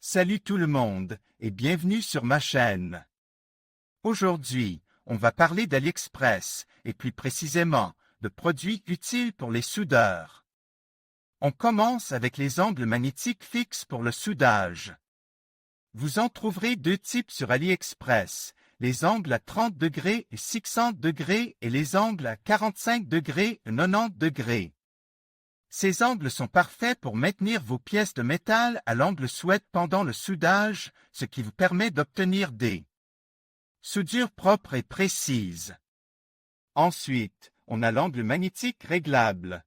Salut tout le monde et bienvenue sur ma chaîne. Aujourd'hui, on va parler d'AliExpress et plus précisément de produits utiles pour les soudeurs. On commence avec les angles magnétiques fixes pour le soudage. Vous en trouverez deux types sur AliExpress, les angles à 30 degrés et 60 degrés et les angles à 45 degrés et 90 degrés. Ces angles sont parfaits pour maintenir vos pièces de métal à l'angle souhaité pendant le soudage, ce qui vous permet d'obtenir des soudures propres et précises. Ensuite, on a l'angle magnétique réglable.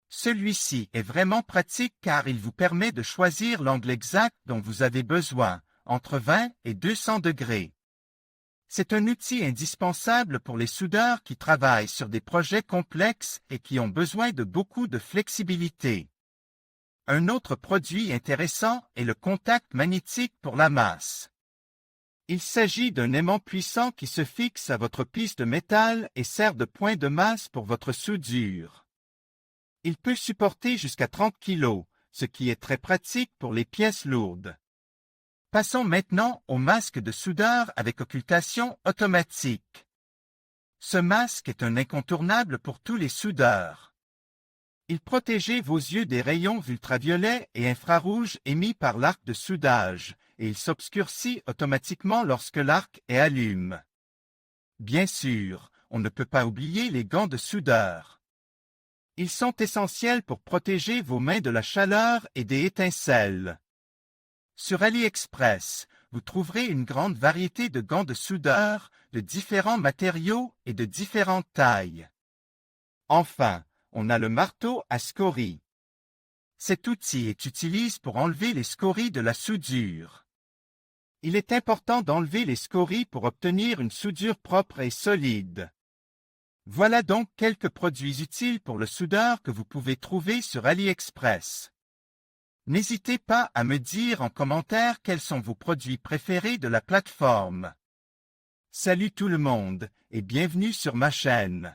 Celui-ci est vraiment pratique car il vous permet de choisir l'angle exact dont vous avez besoin, entre 20 et 200 degrés. C'est un outil indispensable pour les soudeurs qui travaillent sur des projets complexes et qui ont besoin de beaucoup de flexibilité. Un autre produit intéressant est le contact magnétique pour la masse. Il s'agit d'un aimant puissant qui se fixe à votre piste de métal et sert de point de masse pour votre soudure. Il peut supporter jusqu'à 30 kg, ce qui est très pratique pour les pièces lourdes. Passons maintenant au masque de soudeur avec occultation automatique. Ce masque est un incontournable pour tous les soudeurs. Il protège vos yeux des rayons ultraviolets et infrarouges émis par l'arc de soudage, et il s'obscurcit automatiquement lorsque l'arc est allumé. Bien sûr, on ne peut pas oublier les gants de soudeur. Ils sont essentiels pour protéger vos mains de la chaleur et des étincelles. Sur AliExpress, vous trouverez une grande variété de gants de soudeur, de différents matériaux et de différentes tailles. Enfin, on a le marteau à scories. Cet outil est utilisé pour enlever les scories de la soudure. Il est important d'enlever les scories pour obtenir une soudure propre et solide. Voilà donc quelques produits utiles pour le soudeur que vous pouvez trouver sur AliExpress. N'hésitez pas à me dire en commentaire quels sont vos produits préférés de la plateforme. Salut tout le monde et bienvenue sur ma chaîne.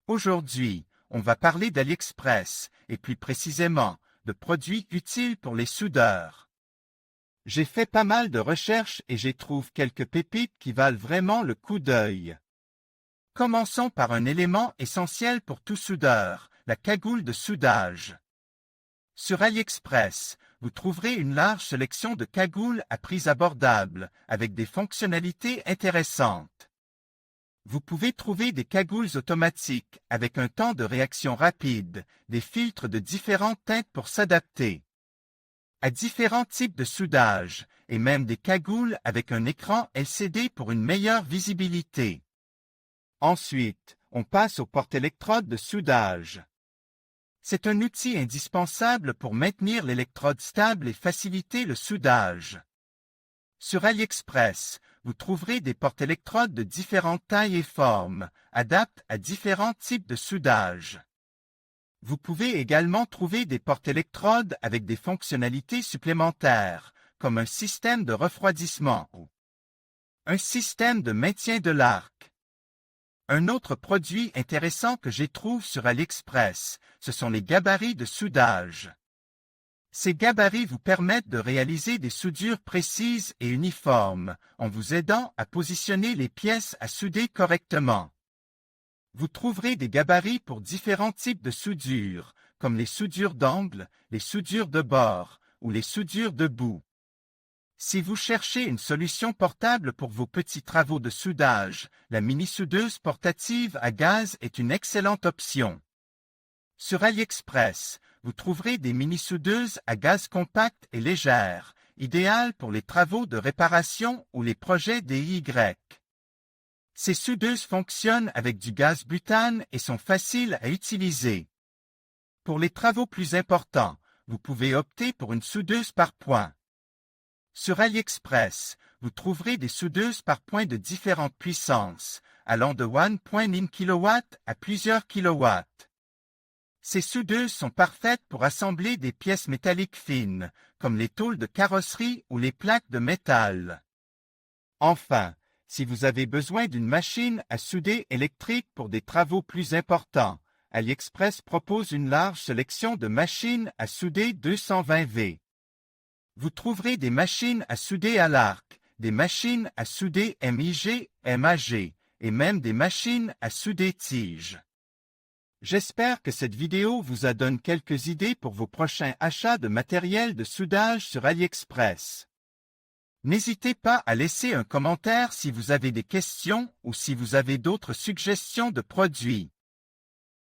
Aujourd'hui, on va parler d'AliExpress et plus précisément de produits utiles pour les soudeurs. J'ai fait pas mal de recherches et j'y trouve quelques pépites qui valent vraiment le coup d'œil. Commençons par un élément essentiel pour tout soudeur, la cagoule de soudage. Sur AliExpress, vous trouverez une large sélection de cagoules à prix abordable, avec des fonctionnalités intéressantes. Vous pouvez trouver des cagoules automatiques avec un temps de réaction rapide, des filtres de différentes teintes pour s'adapter à différents types de soudage, et même des cagoules avec un écran LCD pour une meilleure visibilité. Ensuite, on passe aux porte-électrodes de soudage. C'est un outil indispensable pour maintenir l'électrode stable et faciliter le soudage. Sur AliExpress, vous trouverez des porte-électrodes de différentes tailles et formes, adaptés à différents types de soudage. Vous pouvez également trouver des porte-électrodes avec des fonctionnalités supplémentaires, comme un système de refroidissement ou un système de maintien de l'arc. Un autre produit intéressant que j'ai trouvé sur AliExpress, ce sont les gabarits de soudage. Ces gabarits vous permettent de réaliser des soudures précises et uniformes, en vous aidant à positionner les pièces à souder correctement. Vous trouverez des gabarits pour différents types de soudures, comme les soudures d'angle, les soudures de bord ou les soudures de bout. Si vous cherchez une solution portable pour vos petits travaux de soudage, la mini-soudeuse portative à gaz est une excellente option. Sur AliExpress, vous trouverez des mini-soudeuses à gaz compactes et légères, idéales pour les travaux de réparation ou les projets DIY. Ces soudeuses fonctionnent avec du gaz butane et sont faciles à utiliser. Pour les travaux plus importants, vous pouvez opter pour une soudeuse par point. Sur AliExpress, vous trouverez des soudeuses par point de différentes puissances, allant de 1.9 kW à plusieurs kilowatts. Ces soudeuses sont parfaites pour assembler des pièces métalliques fines, comme les tôles de carrosserie ou les plaques de métal. Enfin, si vous avez besoin d'une machine à souder électrique pour des travaux plus importants, AliExpress propose une large sélection de machines à souder 220 V. Vous trouverez des machines à souder à l'arc, des machines à souder MIG, MAG, et même des machines à souder tige. J'espère que cette vidéo vous a donné quelques idées pour vos prochains achats de matériel de soudage sur AliExpress. N'hésitez pas à laisser un commentaire si vous avez des questions ou si vous avez d'autres suggestions de produits.